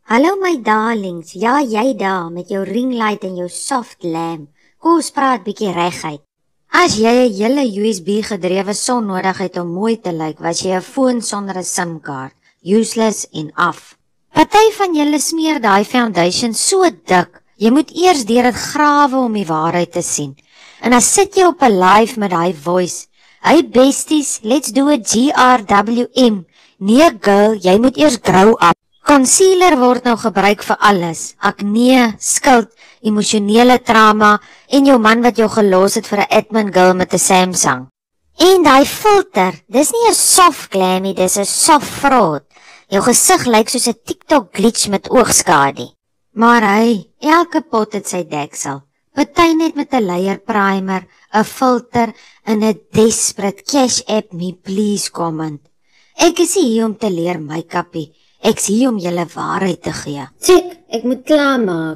Hallo my darlings, ja jy daar met jou ringlight en jou soft lamp. Kom ons praat bietjie reguit. As jy 'n hele USB gedrewe son nodig het om mooi te lyk, was jy 'n foon sonder 'n SIM-kaart, useless en af. Party van julle smeer daai foundation so dik, jy moet eers deur dit grawe om die waarheid te sien. En dan sit jy op 'n live met daai voice. Hey besties, let's do a GRWM. Nee girl, jy moet eers grow up. Concealer word nou gebruik vir alles. Akne, skuld, emosionele trauma en jou man wat jou gelos het vir 'n admin girl met 'n Samsung. En daai filter, dis nie 'n soft glam nie, dis 'n soft fraud. Jou gesig lyk soos 'n TikTok glitch met oogskade. Maar hey, elke pot het sy deksel. Party net met 'n layer primer, 'n filter en 'n desperate cash app me please comment. Ek is hier om te leer make-upie. Ek is hier om julle waarheid te gee. Check, ek moet klaarmaak.